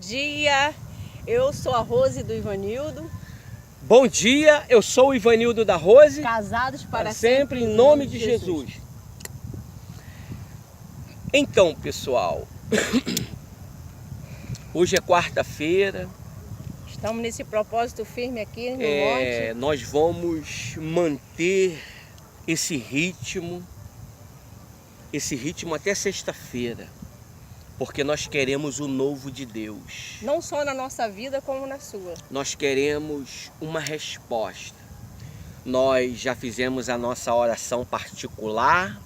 dia, eu sou a Rose do Ivanildo. Bom dia, eu sou o Ivanildo da Rose. Casados para sempre em nome de Jesus. Então, pessoal, hoje é quarta-feira. Estamos nesse propósito firme aqui no monte. Nós vamos manter esse ritmo até sexta-feira, porque nós queremos o novo de Deus. Não só na nossa vida, como na sua. Nós queremos uma resposta. Nós já fizemos a nossa oração particular,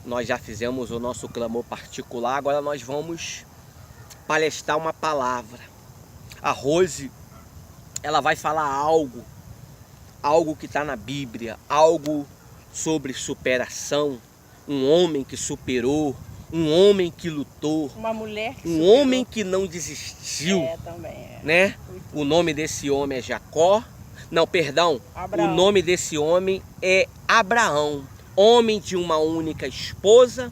nós já fizemos o nosso clamor particular, agora nós vamos palestrar uma palavra. A Rose, ela vai falar algo que está na Bíblia, algo sobre superação, um homem que superou, um homem que lutou, uma mulher que superou, homem que não desistiu, né? O nome desse homem é Jacó, Abraão. O nome desse homem é Abraão, homem de uma única esposa,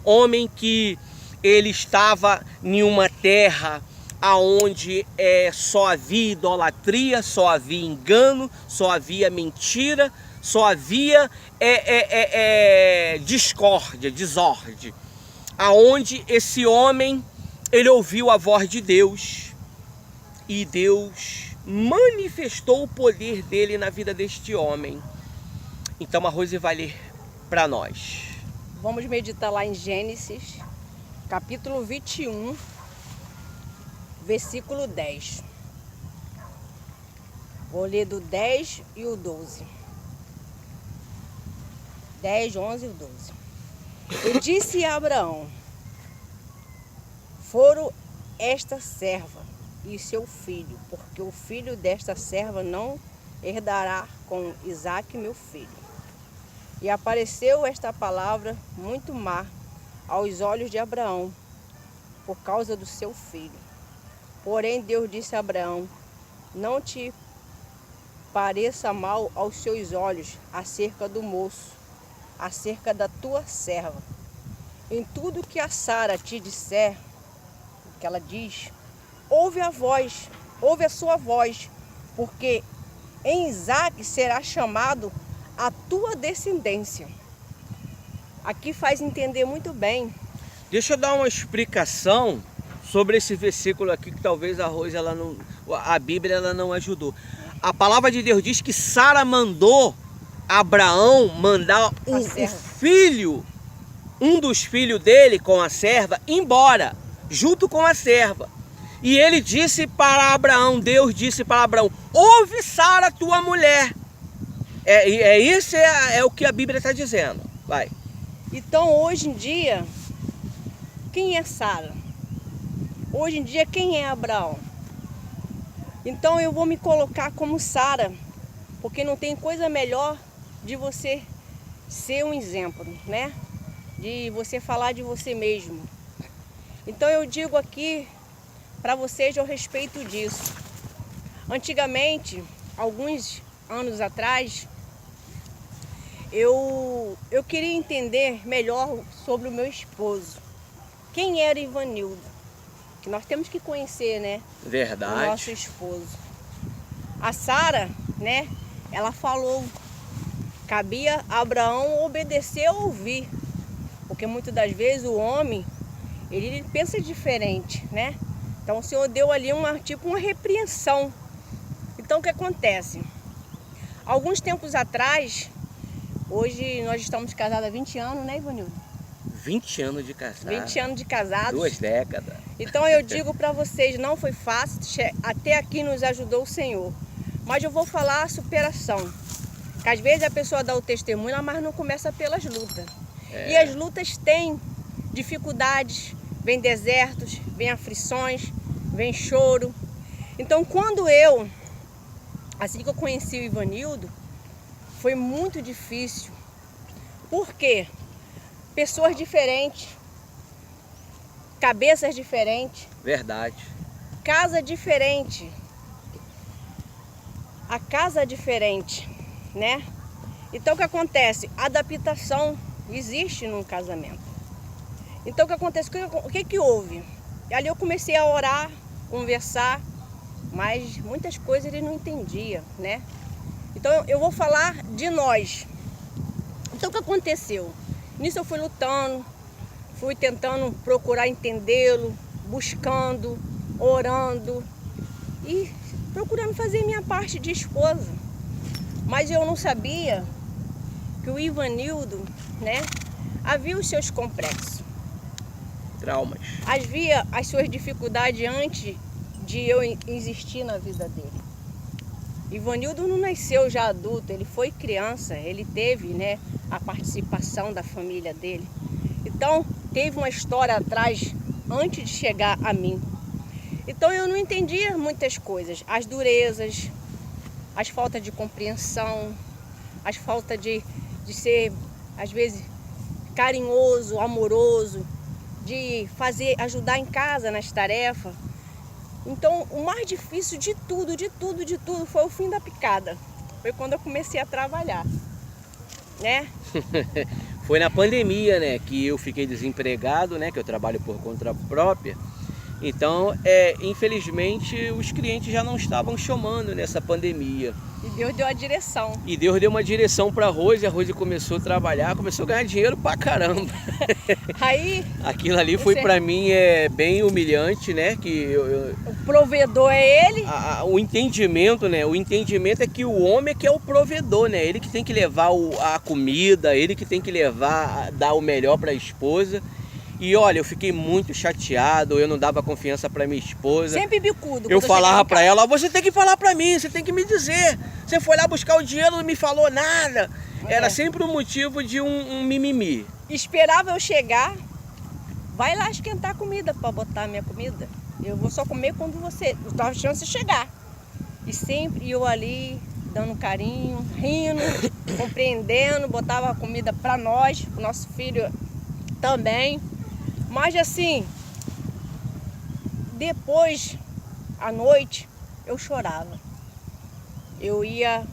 homem que ele estava em uma terra aonde só havia idolatria, só havia engano, só havia mentira, só havia discórdia, desordem. Aonde esse homem, ele ouviu a voz de Deus e Deus manifestou o poder dele na vida deste homem. Então a Rose vai ler para nós. Vamos meditar lá em Gênesis, capítulo 21, versículo 10. Vou ler do 10 e o 12. 10, 11 e o 12. E disse a Abraão: foram esta serva e seu filho, porque o filho desta serva não herdará com Isaque meu filho. E apareceu esta palavra muito má aos olhos de Abraão, por causa do seu filho. Porém Deus disse a Abraão: não te pareça mal aos seus olhos acerca do moço, acerca da tua serva. Em tudo que a Sara te disser, que ela diz, ouve a sua voz, porque em Isaque será chamado a tua descendência. Aqui faz entender muito bem. Deixa eu dar uma explicação sobre esse versículo aqui, que talvez a Bíblia ela não ajudou. A palavra de Deus diz que Sara mandou Abraão mandar o filho, um dos filhos dele com a serva, embora, junto com a serva. E ele disse para Abraão, Deus disse para Abraão: ouve Sara, tua mulher. Isso é o que a Bíblia está dizendo. Vai. Então hoje em dia, quem é Sara? Hoje em dia, quem é Abraão? Então eu vou me colocar como Sara, porque não tem coisa melhor de você ser um exemplo, né? De você falar de você mesmo. Então eu digo aqui para vocês a respeito disso. Antigamente, alguns anos atrás, eu queria entender melhor sobre o meu esposo. Quem era Ivanildo? Que nós temos que conhecer, né? Verdade. O nosso esposo. A Sara, né? Ela falou, cabia a Abraão obedecer ou ouvir. Porque muitas das vezes o homem, ele pensa diferente, né? Então o Senhor deu ali uma repreensão. Então o que acontece? Alguns tempos atrás, hoje nós estamos casados há 20 anos, né, Ivanildo? 20 anos de casado. 20 anos de casados. 2 décadas. Então eu digo para vocês, não foi fácil, até aqui nos ajudou o Senhor. Mas eu vou falar a superação. Que às vezes a pessoa dá o testemunho, mas não começa pelas lutas. E as lutas têm dificuldades, vem desertos, vem aflições, vem choro. Então assim que eu conheci o Ivanildo, foi muito difícil. Por quê? Pessoas diferentes, cabeças diferentes. Verdade. Casa diferente. A casa é diferente, né? Então o que acontece? Adaptação existe num casamento. Então o que acontece? O que houve? E ali eu comecei a orar conversar, mas muitas coisas ele não entendia, né? Então eu vou falar de nós. Então o que aconteceu? Nisso eu fui lutando, fui tentando procurar entendê-lo, buscando, orando e procurando fazer minha parte de esposa. Mas eu não sabia que o Ivanildo, né, havia os seus complexos. Traumas. Havia as suas dificuldades antes de eu existir na vida dele. Ivanildo não nasceu já adulto, ele foi criança, ele teve, né, a participação da família dele. Então, teve uma história atrás, antes de chegar a mim. Então, eu não entendia muitas coisas, as durezas, as faltas de compreensão, as faltas de ser, às vezes, carinhoso, amoroso, de ajudar em casa nas tarefas. Então, o mais difícil de tudo foi o fim da picada. Foi quando eu comecei a trabalhar, né? Foi na pandemia, né, que eu fiquei desempregado, né, que eu trabalho por conta própria. Então, infelizmente, os clientes já não estavam chamando nessa pandemia. E Deus deu a direção. E Deus deu uma direção para a Rose, a Rose começou a trabalhar, começou a ganhar dinheiro pra caramba. Aí, aquilo ali foi para mim bem humilhante, né? Que o provedor é ele. O entendimento, né? O entendimento é que o homem que é o provedor, né? Ele que tem que levar a comida, ele que tem que levar, dar o melhor para a esposa. E olha, eu fiquei muito chateado, eu não dava confiança para minha esposa. Sempre bicudo. Eu falava para ela, você tem que falar para mim, você tem que me dizer. Você foi lá buscar o dinheiro, não me falou nada. Era sempre um motivo de um mimimi. Esperava eu chegar, vai lá esquentar a comida para botar a minha comida. Eu vou só comer quando você, a chance de chegar. E sempre eu ali, dando carinho, rindo, compreendendo, botava a comida para nós, o nosso filho também. Mas assim, depois, à noite, eu chorava. Eu ia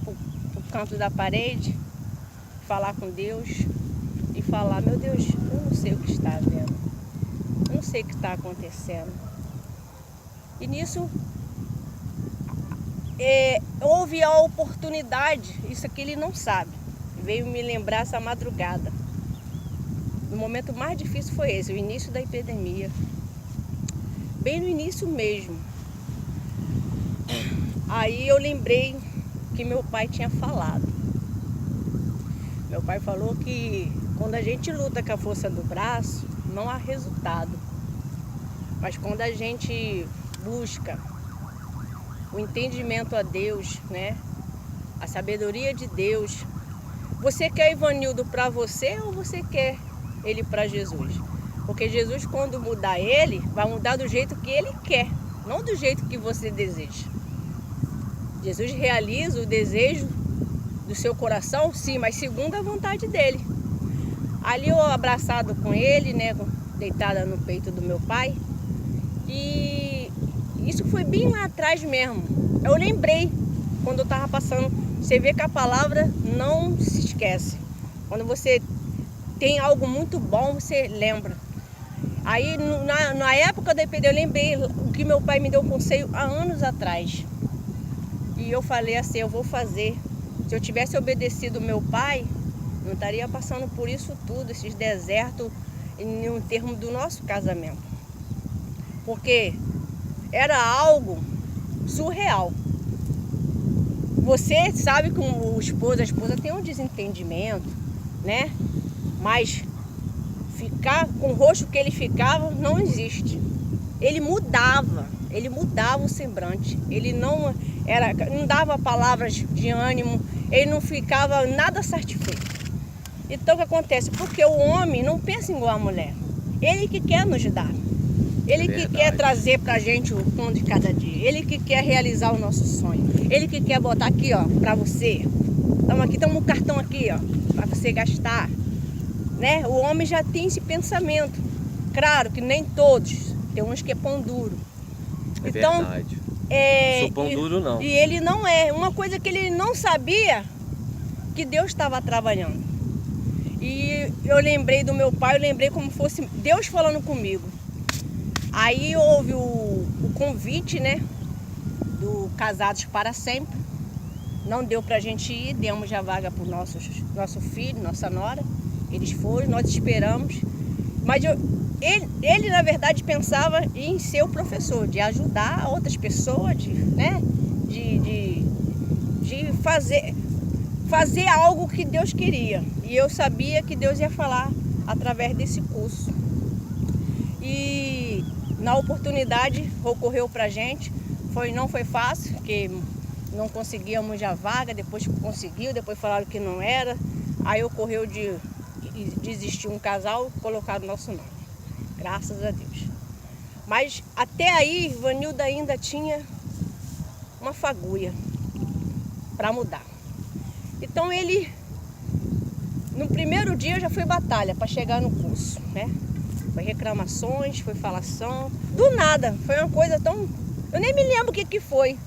pro canto da parede, falar com Deus e falar, meu Deus, eu não sei o que está havendo, eu não sei o que está acontecendo. E nisso, houve a oportunidade, isso aqui ele não sabe, veio me lembrar essa madrugada. O momento mais difícil foi esse, o início da epidemia. Bem no início mesmo. Aí eu lembrei que meu pai tinha falado. Meu pai falou que quando a gente luta com a força do braço, não há resultado. Mas quando a gente busca o entendimento a Deus, né? A sabedoria de Deus. Você quer Ivanildo para você ou você quer ele para Jesus? Porque Jesus, quando mudar ele, vai mudar do jeito que ele quer, não do jeito que você deseja. Jesus realiza o desejo do seu coração, sim, mas segundo a vontade dele. Ali eu abraçado com ele, né, deitada no peito do meu pai, e isso foi bem lá atrás mesmo. Eu lembrei quando eu estava passando. Você vê que a palavra não se esquece. Quando você tem algo muito bom, você lembra. Aí, na época da epidemia, eu lembrei o que meu pai me deu um conselho há anos atrás. E eu falei assim, eu vou fazer. Se eu tivesse obedecido meu pai, não estaria passando por isso tudo, esses desertos, no termo do nosso casamento. Porque era algo surreal. Você sabe que a esposa tem um desentendimento, né? Mas ficar com o rosto que ele ficava não existe. Ele mudava o semblante. Ele não dava palavras de ânimo, ele não ficava nada satisfeito. Então o que acontece? Porque o homem não pensa igual a mulher. Ele que quer nos dar. Ele que quer trazer pra gente o pão de cada dia. Ele que quer realizar o nosso sonho. Ele que quer botar aqui, ó, pra você. Toma um cartão aqui, ó, pra você gastar. Né? O homem já tem esse pensamento. Claro que nem todos. Tem uns que é pão duro. É então, verdade. Não sou pão duro, não. E ele não é. Uma coisa que ele não sabia, que Deus estava trabalhando. E eu lembrei do meu pai, eu lembrei como fosse Deus falando comigo. Aí houve o convite, né, do Casados para Sempre. Não deu pra gente ir, demos a vaga pro nosso filho, nossa nora. Eles foram, nós esperamos. Mas ele na verdade pensava em ser o professor, de ajudar outras pessoas, né, de fazer algo que Deus queria. E eu sabia que Deus ia falar através desse curso. E na oportunidade ocorreu pra gente, não foi fácil, porque não conseguíamos a vaga, depois conseguiu, depois falaram que não era. Aí ocorreu de existir um casal, colocaram o nosso nome. Graças a Deus. Mas até aí, Ivanildo ainda tinha uma fagulha para mudar. Então ele, no primeiro dia já foi batalha para chegar no curso, né? Foi reclamações, foi falação, do nada. Foi uma coisa tão... Eu nem me lembro o que foi.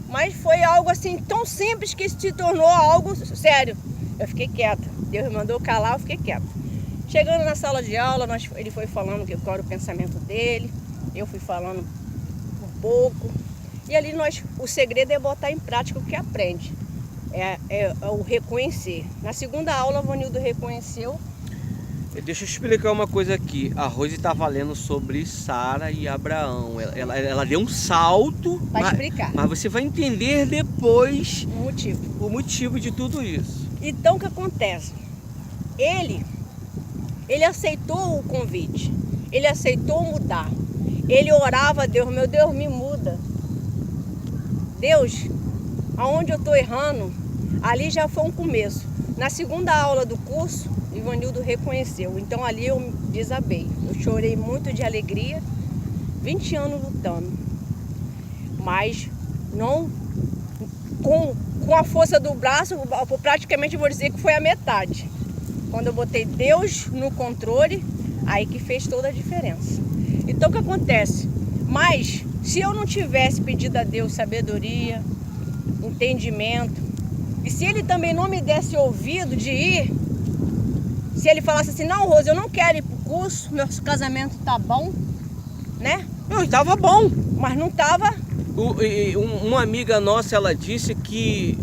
Mas foi algo assim tão simples que se tornou algo sério. Eu fiquei quieta. Deus me mandou calar, eu fiquei quieta. Chegando na sala de aula, ele foi falando qual era o pensamento dele. Eu fui falando um pouco. E ali o segredo é botar em prática o que aprende. É o reconhecer. Na segunda aula, o Vanildo reconheceu. Deixa eu explicar uma coisa aqui. A Rose está falando sobre Sara e Abraão. Ela deu um salto. Para explicar. Mas você vai entender depois o motivo de tudo isso. Então o que acontece? Ele aceitou o convite. Ele aceitou mudar. Ele orava a Deus, meu Deus, me muda. Deus, aonde eu estou errando, ali já foi um começo. Na segunda aula do curso, Ivanildo reconheceu. Então ali eu desabei. Eu chorei muito de alegria. 20 anos lutando. Mas não com a força do braço, praticamente vou dizer que foi a metade. Quando eu botei Deus no controle, aí que fez toda a diferença. Então o que acontece? Mas se eu não tivesse pedido a Deus sabedoria, entendimento, e se ele também não me desse ouvido de ir, se ele falasse assim, não, Rose, eu não quero ir pro curso, meu casamento tá bom, né? Não, estava bom. Mas não tava. Uma amiga nossa, ela disse que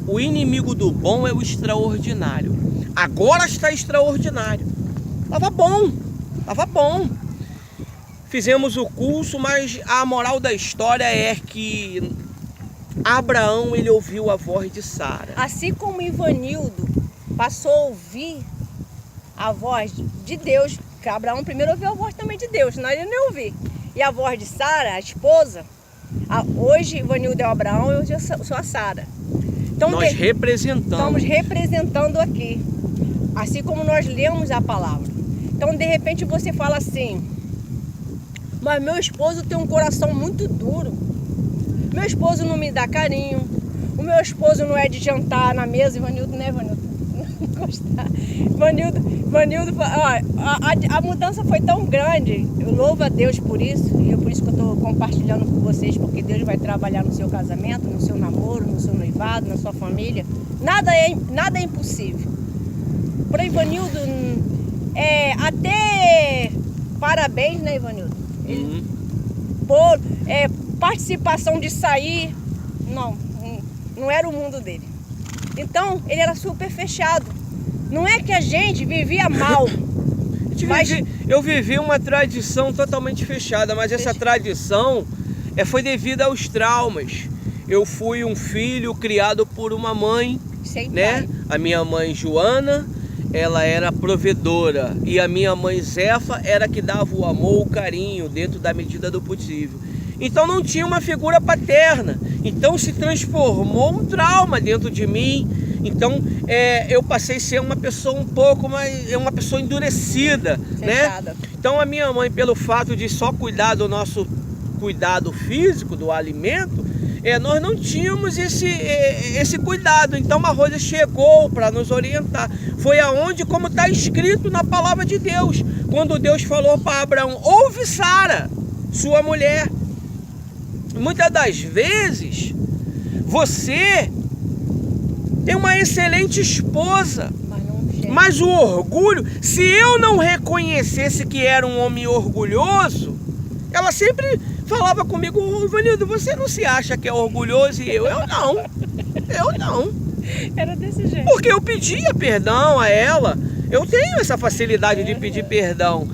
o inimigo do bom é o extraordinário. Agora está extraordinário. Tava bom, tava bom. Fizemos o curso, mas a moral da história é que Abraão, ele ouviu a voz de Sara. Assim como Ivanildo passou a ouvir a voz de Deus, que Abraão primeiro ouviu a voz também de Deus, senão ele não ouviu. E a voz de Sara, a esposa, hoje Ivanildo é o Abraão, eu sou a Sara. Então, nós representamos. Estamos representando aqui, assim como nós lemos a palavra. Então, de repente, você fala assim, mas meu esposo tem um coração muito duro. Meu esposo não me dá carinho. O meu esposo não é de jantar na mesa. Ivanildo, né, Ivanildo? Ivanildo, a mudança foi tão grande. Eu louvo a Deus por isso. E é por isso que eu estou compartilhando com vocês, porque Deus vai trabalhar no seu casamento, no seu namoro, no seu noivado, na sua família. Nada é impossível. Para Ivanildo, até parabéns, né, Ivanildo? Por participação de sair, não era o mundo dele. Então, ele era super fechado. Não é que a gente vivia mal. Eu vivi uma tradição totalmente fechada, mas essa tradição foi devido aos traumas. Eu fui um filho criado por uma mãe, né? A minha mãe Joana, ela era provedora, e a minha mãe Zefa era que dava o amor, o carinho, dentro da medida do possível. Então não tinha uma figura paterna. Então se transformou um trauma dentro de mim. Então eu passei a ser uma pessoa um pouco mais, uma pessoa endurecida, né? Então a minha mãe, pelo fato de só cuidar do nosso cuidado físico, do alimento, nós não tínhamos esse cuidado. Então a Rosa chegou para nos orientar. Foi aonde, como está escrito na palavra de Deus, quando Deus falou para Abraão, ouve Sara, sua mulher. Muitas das vezes você tem uma excelente esposa, mas o orgulho, se eu não reconhecesse que era um homem orgulhoso, Ela sempre falava comigo: ô, Ivanildo, você não se acha que é orgulhoso? E eu não. Era desse jeito. Porque eu pedia perdão a ela. Eu tenho essa facilidade de pedir perdão.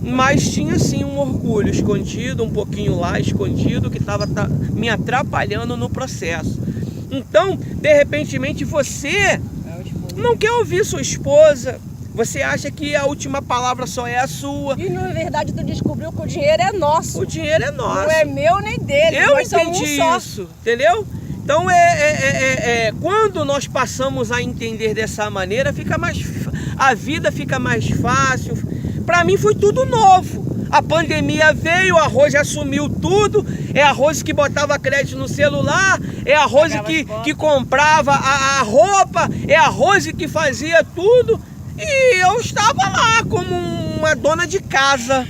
Mas tinha sim um orgulho escondido, um pouquinho lá escondido, que estava me atrapalhando no processo. Então, de repente, você não quer ouvir sua esposa. Você acha que a última palavra só é a sua. E na verdade tu descobriu que o dinheiro é nosso. O dinheiro é nosso. Não é meu nem dele. Eu nós somos entendi um só. isso, entendeu? Então quando nós passamos a entender dessa maneira, a vida fica mais fácil. Para mim foi tudo novo. A pandemia veio, a Rose assumiu tudo. É a Rose que botava crédito no celular, é a Rose que comprava a roupa, é a Rose que fazia tudo. E eu estava lá como uma dona de casa.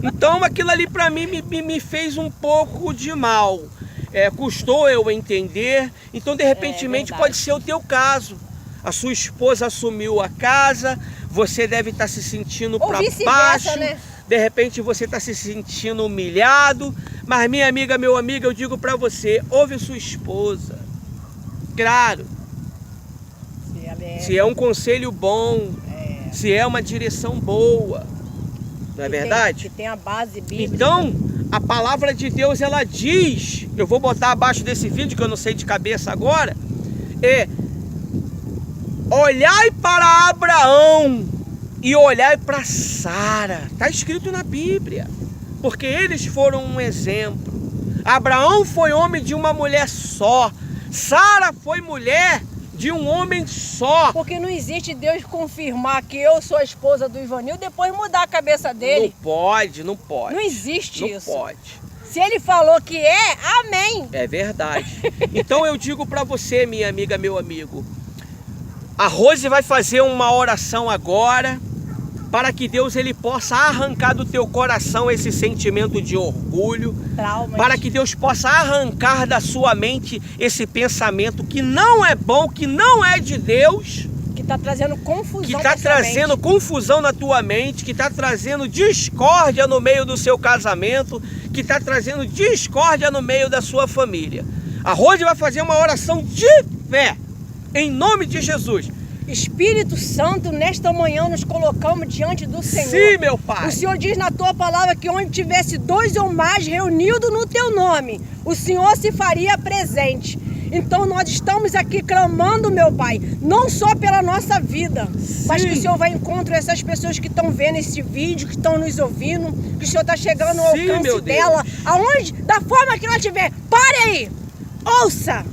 Então aquilo ali para mim me fez um pouco de mal. Custou eu entender. Então de repente pode ser o teu caso. A sua esposa assumiu a casa, você deve estar se sentindo para baixo, né? De repente você está se sentindo humilhado. Mas minha amiga, meu amigo, eu digo para você: ouve sua esposa. Claro. Se é um conselho bom, se é uma direção boa, não é verdade? Que tem a base bíblica. Então, a palavra de Deus, ela diz, eu vou botar abaixo desse vídeo, que eu não sei de cabeça agora, olhai para Abraão e olhai para Sara. Está escrito na Bíblia, porque eles foram um exemplo. Abraão foi homem de uma mulher só, Sara foi mulher de um homem só. Porque não existe Deus confirmar que eu sou a esposa do Ivanildo e depois mudar a cabeça dele. Não pode. Não existe isso. Não pode. Se ele falou que é, amém. É verdade. Então eu digo para você, minha amiga, meu amigo, a Rose vai fazer uma oração agora, para que Deus ele possa arrancar do teu coração esse sentimento de orgulho, traumas, para que Deus possa arrancar da sua mente esse pensamento que não é bom, que não é de Deus, que está trazendo confusão, que está trazendo confusão na tua mente, que está trazendo discórdia no meio do seu casamento, que está trazendo discórdia no meio da sua família. A Rose vai fazer uma oração de fé, em nome de Jesus. Espírito Santo, nesta manhã nos colocamos diante do Senhor. Sim, meu Pai. O Senhor diz na tua palavra que onde tivesse 2 ou mais reunidos no teu nome, o Senhor se faria presente. Então nós estamos aqui clamando, meu Pai, não só pela nossa vida, mas que o Senhor vai encontrar essas pessoas que estão vendo esse vídeo, que estão nos ouvindo, que o Senhor está chegando ao alcance dela, aonde, da forma que ela estiver. Pare aí, ouça.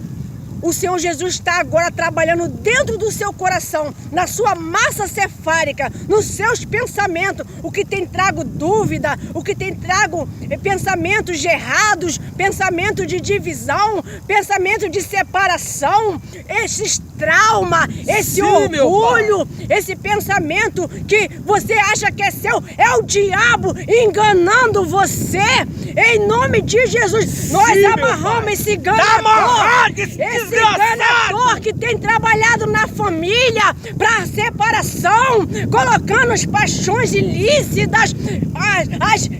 O Senhor Jesus está agora trabalhando dentro do seu coração, na sua massa cefálica, nos seus pensamentos, o que tem trago dúvida, o que tem trago pensamentos errados, pensamento de divisão, pensamento de separação, esses traumas, esse orgulho, esse pensamento que você acha que é seu, é o diabo enganando você. Em nome de Jesus, nós amarramos esse enganador, esse enganador que tem trabalhado na família para separação, colocando as paixões ilícitas,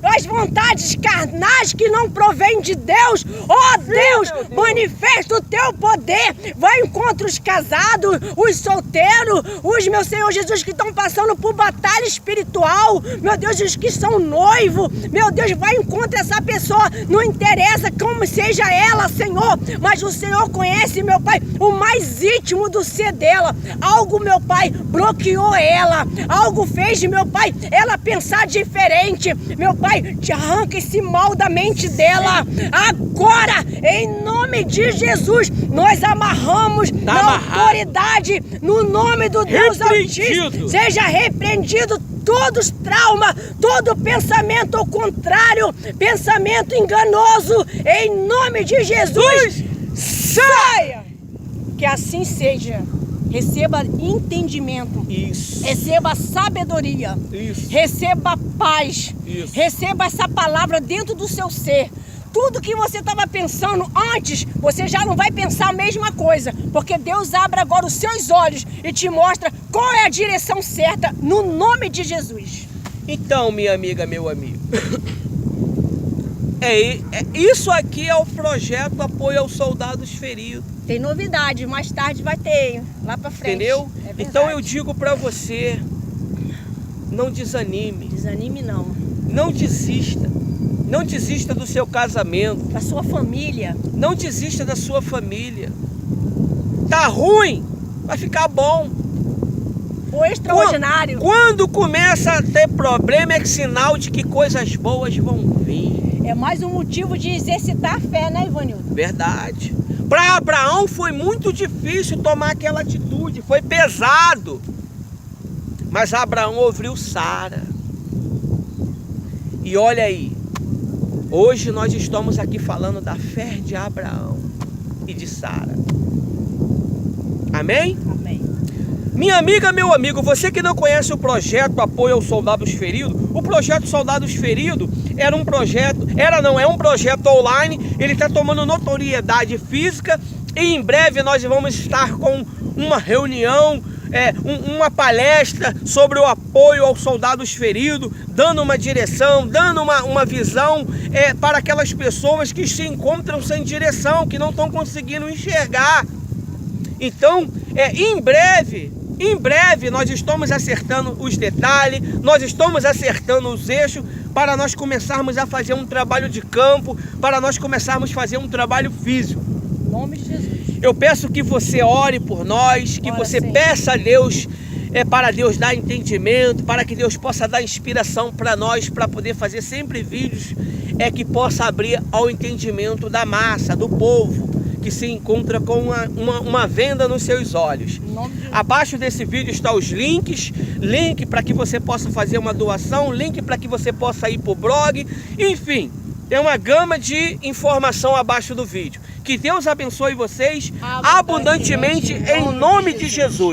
as vontades carnais que não provém de Deus. Oh Deus, manifesta o teu poder, vai encontrar os casados, os solteiros, os, meu Senhor Jesus, que estão passando por batalha espiritual, meu Deus, os que são noivos, meu Deus, vai encontrar essa pessoa, não interessa como seja ela, Senhor, mas o Senhor conhece, meu Pai, o mais íntimo do ser dela. Algo, meu Pai, bloqueou ela, algo fez, meu Pai, ela pensar diferente. Meu Pai, te arranca esse mal da mente dela agora, em nome de Jesus. Nós amarramos na autoridade, no nome do Deus Altíssimo. Seja repreendido todos os traumas, todo pensamento ao contrário, pensamento enganoso, em nome de Jesus, saia! Que assim seja. Receba entendimento, receba sabedoria, receba paz, receba essa palavra dentro do seu ser. Tudo que você estava pensando antes, você já não vai pensar a mesma coisa, porque Deus abre agora os seus olhos e te mostra qual é a direção certa, no nome de Jesus. Então, minha amiga, meu amigo, Isso aqui é o projeto Apoio aos Soldados Feridos. Tem novidade, mais tarde vai ter, hein? Lá pra frente. Entendeu? É Então eu digo para você, não desanime. Desanime não. Não desista. Não desista do seu casamento. Da sua família. Não desista da sua família. Tá ruim, vai ficar bom. O extraordinário. Quando começa a ter problema, é sinal de que coisas boas vão vir. É mais um motivo de exercitar a fé, né, Ivanildo? Verdade. Para Abraão foi muito difícil tomar aquela atitude, foi pesado. Mas Abraão ouviu Sara. E olha aí, hoje nós estamos aqui falando da fé de Abraão e de Sara. Amém? Amém. Minha amiga, meu amigo, você que não conhece o projeto Apoio aos Soldados Feridos, o projeto Soldados Feridos é um projeto online, ele está tomando notoriedade física e em breve nós vamos estar com uma reunião, uma palestra sobre o apoio aos soldados feridos, dando uma direção, dando uma visão para aquelas pessoas que se encontram sem direção, que não estão conseguindo enxergar. Então, em breve nós estamos acertando os detalhes, nós estamos acertando os eixos para nós começarmos a fazer um trabalho de campo, para nós começarmos a fazer um trabalho físico. Em nome de Jesus. Eu peço que você ore por nós, que você peça a Deus, para Deus dar entendimento, para que Deus possa dar inspiração para nós, para poder fazer sempre vídeos que possa abrir ao entendimento da massa, do povo, que se encontra com uma venda nos seus olhos. Abaixo desse vídeo estão os links, link para que você possa fazer uma doação, link para que você possa ir para o blog, enfim, tem uma gama de informação abaixo do vídeo. Que Deus abençoe vocês abundantemente em nome de Jesus.